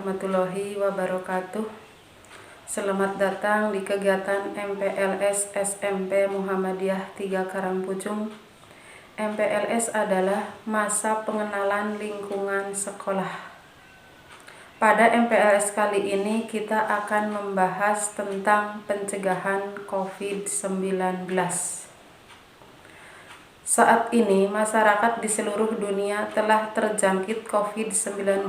warahmatullahi wabarakatuh. Selamat datang di kegiatan MPLS SMP Muhammadiyah 3 Karangpujung. MPLS adalah masa pengenalan lingkungan sekolah. Pada MPLS kali ini kita akan membahas tentang pencegahan COVID-19. Saat ini masyarakat di seluruh dunia telah terjangkit COVID-19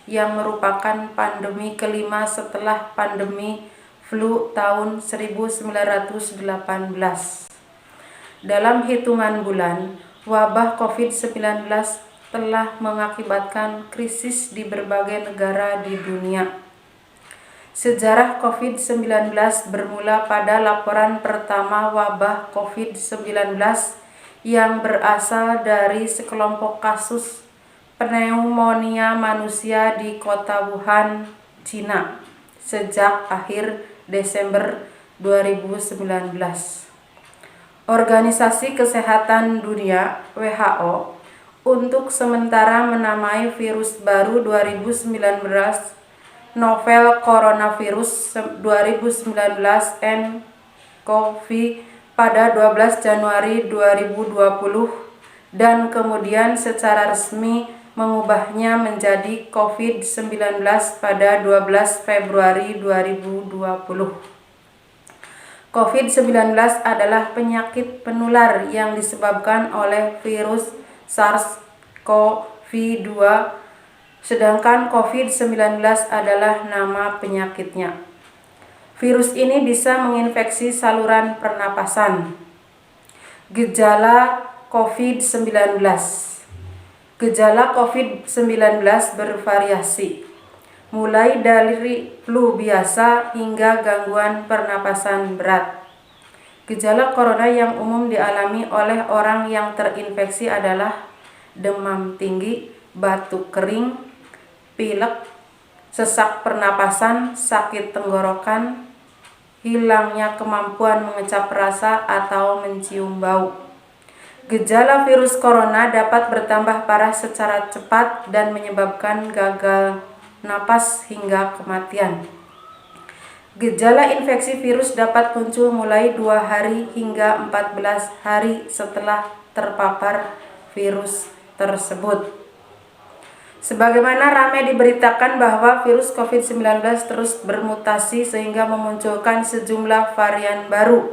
yang merupakan pandemi kelima setelah pandemi flu tahun 1918. Dalam hitungan bulan, wabah COVID-19 telah mengakibatkan krisis di berbagai negara di dunia. Sejarah COVID-19 bermula pada laporan pertama wabah COVID-19 yang berasal dari sekelompok kasus pneumonia manusia di kota Wuhan, Cina, sejak akhir Desember 2019. Organisasi Kesehatan Dunia (WHO) untuk sementara menamai virus baru 2019 novel coronavirus 2019 nCoV pada 12 Januari 2020 dan kemudian secara resmi mengubahnya menjadi COVID-19 pada 12 Februari 2020. COVID-19 adalah penyakit penular yang disebabkan oleh virus SARS-CoV-2, sedangkan COVID-19 adalah nama penyakitnya. Virus ini bisa menginfeksi saluran pernapasan. Gejala COVID-19. Gejala COVID-19 bervariasi, mulai dari flu biasa hingga gangguan pernapasan berat. Gejala corona yang umum dialami oleh orang yang terinfeksi adalah demam tinggi, batuk kering, pilek, sesak pernapasan, sakit tenggorokan, hilangnya kemampuan mengecap rasa atau mencium bau. Gejala virus corona dapat bertambah parah secara cepat dan menyebabkan gagal napas hingga kematian. Gejala infeksi virus dapat muncul mulai 2 hari hingga 14 hari setelah terpapar virus tersebut. Sebagaimana ramai diberitakan bahwa virus COVID-19 terus bermutasi sehingga memunculkan sejumlah varian baru,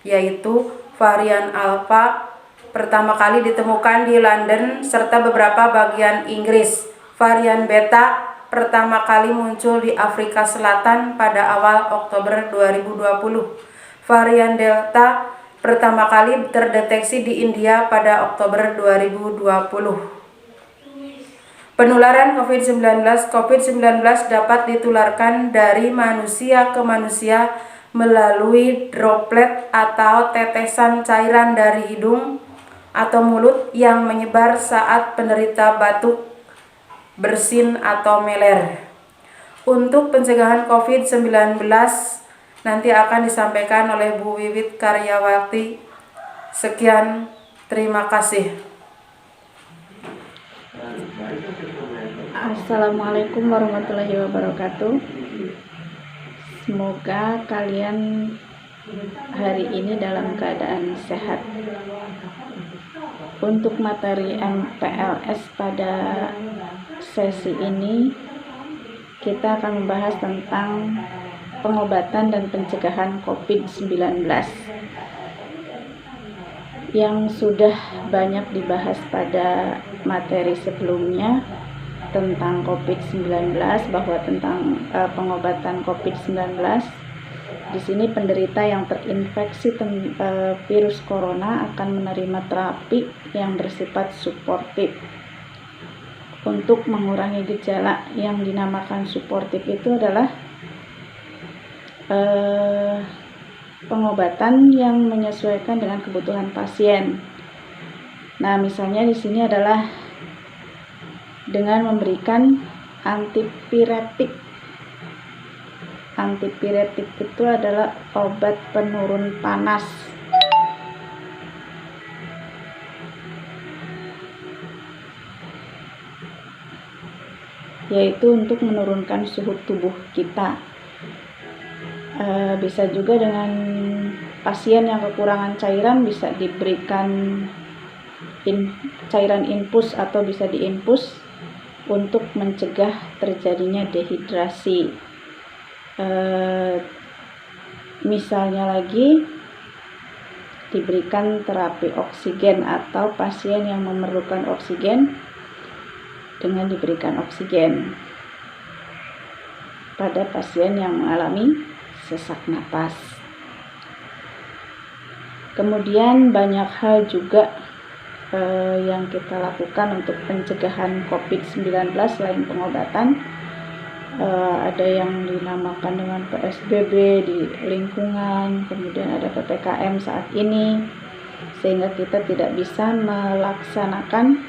yaitu varian Alpha pertama kali ditemukan di London serta beberapa bagian Inggris. Varian Beta pertama kali muncul di Afrika Selatan pada awal Oktober 2020. Varian Delta pertama kali terdeteksi di India pada Oktober 2020. Penularan COVID-19 dapat ditularkan dari manusia ke manusia melalui droplet atau tetesan cairan dari hidung atau mulut yang menyebar saat penderita batuk, bersin, atau meler. Untuk pencegahan COVID-19 nanti akan disampaikan oleh Bu Wiwit Karyawati. Sekian, terima kasih. Assalamualaikum warahmatullahi wabarakatuh. Semoga kalian hari ini dalam keadaan sehat. Untuk materi MPLS pada sesi ini kita akan membahas tentang pengobatan dan pencegahan COVID-19 yang sudah banyak dibahas pada materi sebelumnya tentang COVID-19, bahwa tentang pengobatan COVID-19. Di sini penderita yang terinfeksi virus corona akan menerima terapi yang bersifat suportif. Untuk mengurangi gejala yang dinamakan suportif itu adalah pengobatan yang menyesuaikan dengan kebutuhan pasien. Nah, misalnya di sini adalah dengan memberikan antipiretik. Antipiretik itu adalah obat penurun panas. yaitu untuk menurunkan suhu tubuh kita. Bisa juga dengan pasien yang kekurangan cairan bisa diberikan cairan infus atau bisa diinfus untuk mencegah terjadinya dehidrasi. Misalnya lagi diberikan terapi oksigen atau pasien yang memerlukan oksigen dengan diberikan oksigen pada pasien yang mengalami sesak napas. Kemudian banyak hal juga yang kita lakukan untuk pencegahan COVID-19 selain pengobatan. Ada yang dinamakan dengan PSBB di lingkungan, kemudian ada PPKM saat ini, sehingga kita tidak bisa melaksanakan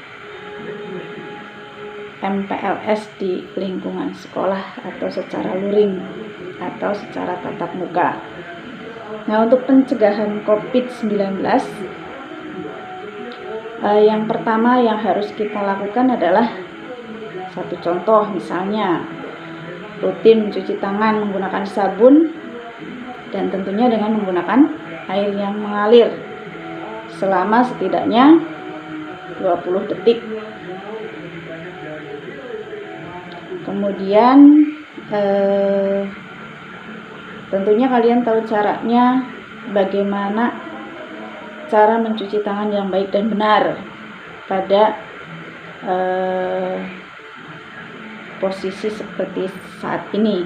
MPLS di lingkungan sekolah atau secara luring atau secara tatap muka. Nah, untuk pencegahan COVID-19, yang pertama yang harus kita lakukan adalah satu contoh, misalnya rutin mencuci tangan menggunakan sabun dan tentunya dengan menggunakan air yang mengalir selama setidaknya 20 detik. Kemudian tentunya kalian tahu caranya, bagaimana cara mencuci tangan yang baik dan benar pada posisi seperti saat ini.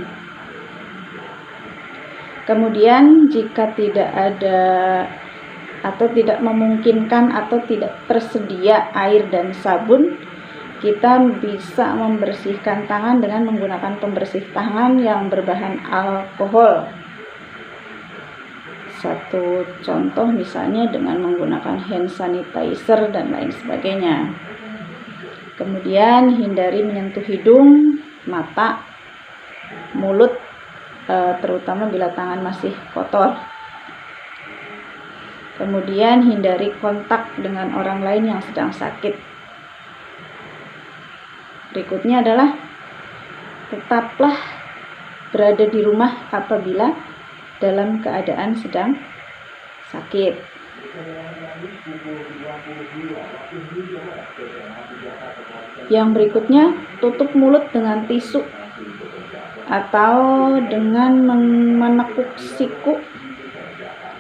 Kemudian jika tidak ada atau tidak memungkinkan atau tidak tersedia air dan sabun, kita bisa membersihkan tangan dengan menggunakan pembersih tangan yang berbahan alkohol. Satu contoh misalnya dengan menggunakan hand sanitizer dan lain sebagainya. Kemudian hindari menyentuh hidung, mata, mulut, terutama bila tangan masih kotor. Kemudian hindari kontak dengan orang lain yang sedang sakit. Berikutnya adalah tetaplah berada di rumah apabila dalam keadaan sedang sakit. Yang berikutnya, tutup mulut dengan tisu atau dengan menekuk siku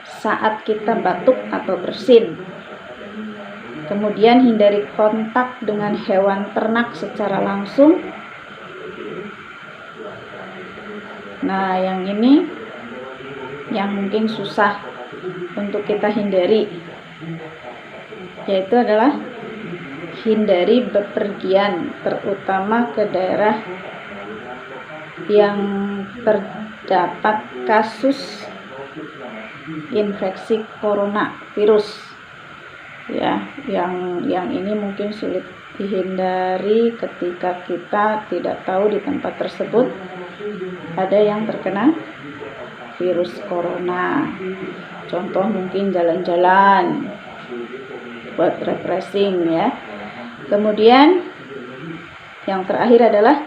saat kita batuk atau bersin. Kemudian hindari kontak dengan hewan ternak secara langsung. Nah, yang ini yang mungkin susah untuk kita hindari, yaitu adalah hindari bepergian, terutama ke daerah yang terdapat kasus infeksi coronavirus. Ya, yang ini mungkin sulit dihindari ketika kita tidak tahu di tempat tersebut ada yang terkena virus corona. Contoh mungkin jalan-jalan buat refreshing ya. Kemudian yang terakhir adalah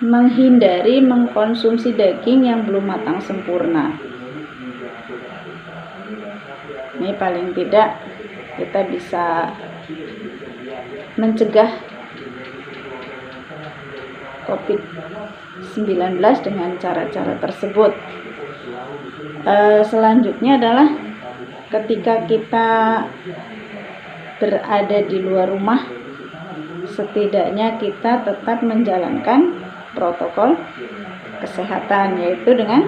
menghindari mengkonsumsi daging yang belum matang sempurna. Ini paling tidak kita bisa mencegah COVID-19 dengan cara-cara tersebut. Selanjutnya adalah ketika kita berada di luar rumah, setidaknya kita tetap menjalankan protokol kesehatan, yaitu dengan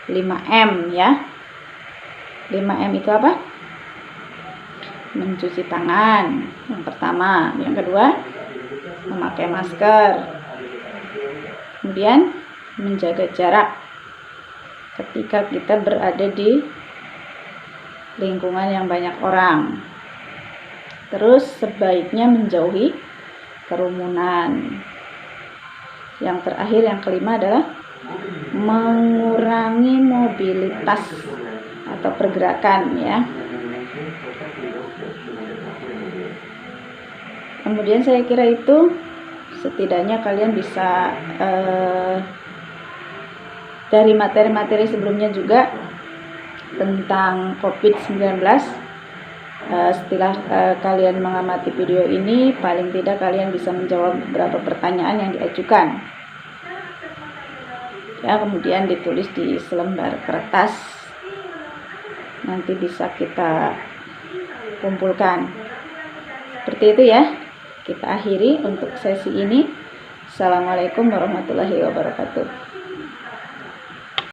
5M ya. 5M itu apa? Mencuci tangan yang pertama, yang kedua memakai masker, kemudian menjaga jarak ketika kita berada di lingkungan yang banyak orang, terus sebaiknya menjauhi kerumunan. Yang terakhir, yang kelima adalah mengurangi mobilitas atau pergerakan ya. Kemudian saya kira itu setidaknya kalian bisa dari materi-materi sebelumnya juga tentang COVID-19. Setelah kalian mengamati video ini, paling tidak kalian bisa menjawab beberapa pertanyaan yang diajukan. Ya, kemudian ditulis di selembar kertas. Nanti bisa kita kumpulkan. Seperti itu ya. Kita akhiri untuk sesi ini. Assalamualaikum warahmatullahi wabarakatuh.